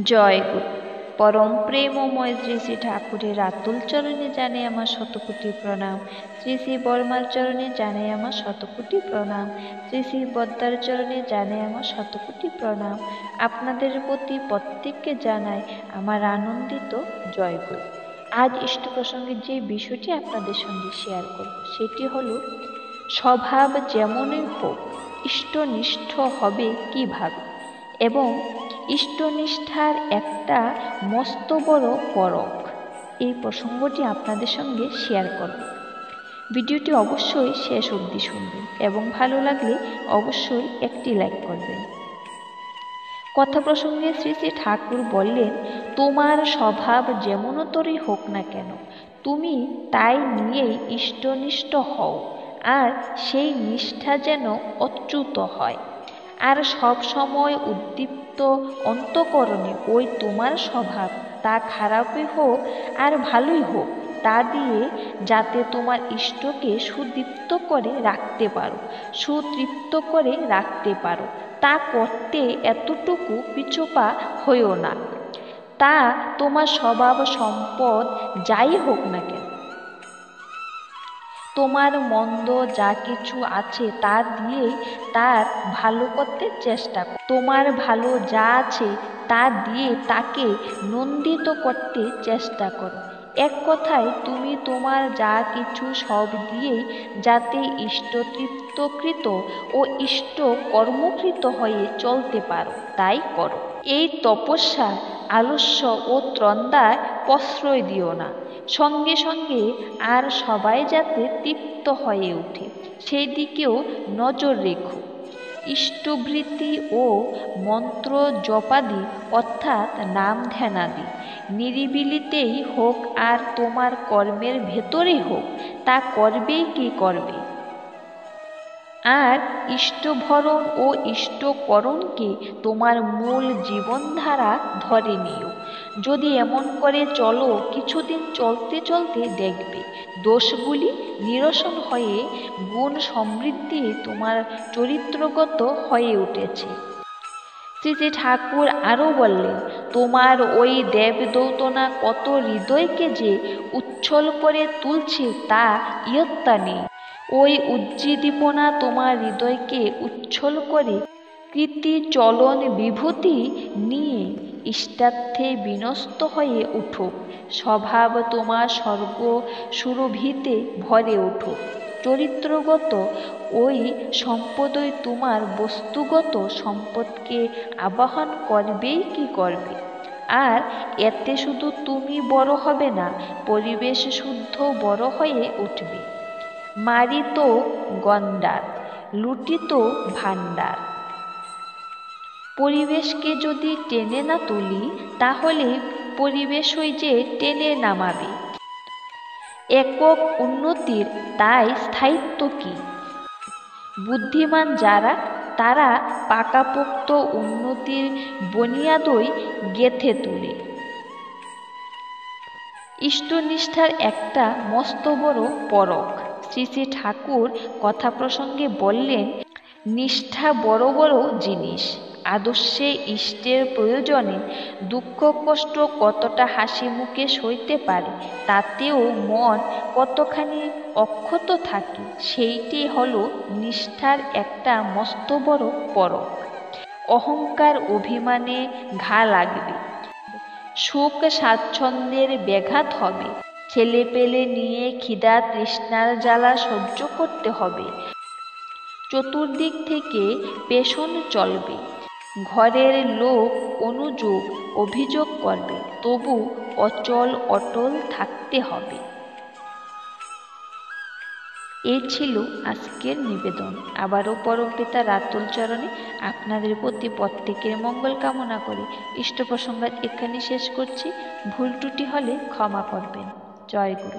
জয় গুরু। পরম প্রেমময় শ্রী শ্রী ঠাকুরের আতুল চরণে জানাই আমার শতকোটি প্রণাম। শ্রী শ্রী বর্মার চরণে জানাই আমার শতকোটি প্রণাম। শ্রী শ্রী বদ্দার চরণে জানাই আমার শতকোটি প্রণাম। আপনাদের প্রতি প্রত্যেককে জানাই আমার আনন্দিত জয় গুরু। আজ ইষ্ট প্রসঙ্গে যে বিষয়টি আপনাদের সঙ্গে শেয়ার করব সেটি হলো, স্বভাব যেমনই হোক ইষ্টনিষ্ঠ হবে কিভাবে, এবং ইষ্টনিষ্ঠার একটা মস্ত বড় পরখ। এই প্রসঙ্গটি আপনাদের সঙ্গে শেয়ার করব। ভিডিওটি অবশ্যই শেষ অবধি শুনবেন এবং ভালো লাগলে অবশ্যই একটি লাইক করবেন। কথা প্রসঙ্গে শ্রী শ্রী ঠাকুর বললেন, তোমার স্বভাব যেমনতরই হোক না কেন তুমি তাই নিয়েই ইষ্টনিষ্ঠ হও, আর সেই নিষ্ঠা যেন অচ্যুত হয়। আর সব সময় উদ্দীপ্ত অন্তঃকরণে ওই তোমার স্বভাব, তা খারাপই হোক আর ভালোই হোক, তা দিয়ে যাতে তোমার ইষ্টকে সুদীপ্ত করে রাখতে পারো, সুতৃপ্ত করে রাখতে পারো, তা করতে এতটুকু পিছপা হইও না। তা তোমার স্বভাব সম্পদ যাই হোক না কেন, তোমার মন্দ যা কিছু আছে তা দিয়েই তার ভালো করতে চেষ্টা করো। তোমার ভালো যা আছে তা দিয়ে তাকে নন্দিত করতে চেষ্টা করো। এক কথায় তুমি তোমার যা কিছু সব দিয়েই যাতে ইষ্টতৃপ্তকৃত ও ইষ্ট কর্মকৃত হয়ে চলতে পারো তাই করো। এই তপস্যা আলস্য ও ত্রন্দায় প্রশ্রয় দিও না। সঙ্গে সঙ্গে আর সবাই যাতে তৃপ্ত হয়ে ওঠে সেই দিকেও নজর রেখো। ইষ্টবৃত্তি ও মন্ত্র জপাদি অর্থাৎ নাম ধ্যানাদি নিরিবিলিতেই হোক আর তোমার কর্মের ভেতরে হোক, তা করবেই কি করবে। আর ইষ্টভরণ ও ইষ্টকরণকে তোমার মূল জীবনধারা ধরে নিও। যদি এমন করে চলো, কিছুদিন চলতে চলতে দেখবে দোষগুলি নিরসন হয়ে গুণ সমৃদ্ধি তোমার চরিত্রগত হয়ে উঠেছে। শ্রী শ্রী ঠাকুর আরও বললেন, তোমার ওই দেবদৌতনা কত হৃদয়কে যে উচ্ছল করে তুলছে তা ইয়ত্তা নেই। ওই উজ্জীদীপনা তোমার হৃদয়কে উচ্ছল করে কীর্তি চলন বিভূতি নিয়ে ইষ্টার্থে বিনস্ত হয়ে উঠুক। স্বভাব তোমার স্বর্গ সুরভিতে ভরে উঠুক। চরিত্রগত ওই সম্পদই তোমার বস্তুগত সম্পদকে আবাহন করবেই কি করবে। আর এতে শুধু তুমি বড় হবে না, পরিবেশ শুদ্ধ বড় হয়ে উঠবে। মারিত গণ্ডার, লুটিত ভাণ্ডার। পরিবেশকে যদি টেনে না তুলি তাহলে পরিবেশই যে টেনে নামাবে। একক উন্নতির তাই স্থায়িত্ব কি? বুদ্ধিমান যারা তারা পাকাপোক্ত উন্নতির বুনিয়াদই গেঁথে তোলে। ইষ্টনিষ্ঠার একটা মস্ত বড় পরখ। শ্রী শ্রী ঠাকুর কথা প্রসঙ্গে বললেন, নিষ্ঠা বড় বড় জিনিস। আদর্শে ইষ্টের প্রয়োজনে দুঃখ কষ্ট কতটা হাসি মুখে সইতে পারে, তাতেও মন কতখানি অক্ষত থাকে, সেইটি হলো নিষ্ঠার একটা মস্ত বড় পরখ। অহংকার অভিমানে ঘা লাগবে, সুখ স্বাচ্ছন্দ্যের ব্যাঘাত হবে, ছেলে পেলে নিয়ে খিদা তৃষ্ণার জ্বালা সহ্য করতে হবে, চতুর্দিক থেকে পেষণ চলবে, ঘরের লোক অনুযোগ অভিযোগ করবে, তবু অচল অটল থাকতে হবে। এই ছিল আজকের নিবেদন। আবারও পরমপিতার আতুল চরণে আপনাদের প্রতি প্রত্যেকের মঙ্গল কামনা করে ইষ্ট প্রসঙ্গ এখানে শেষ করছি। ভুল ত্রুটি হলে ক্ষমা করবেন। জয় গুরু।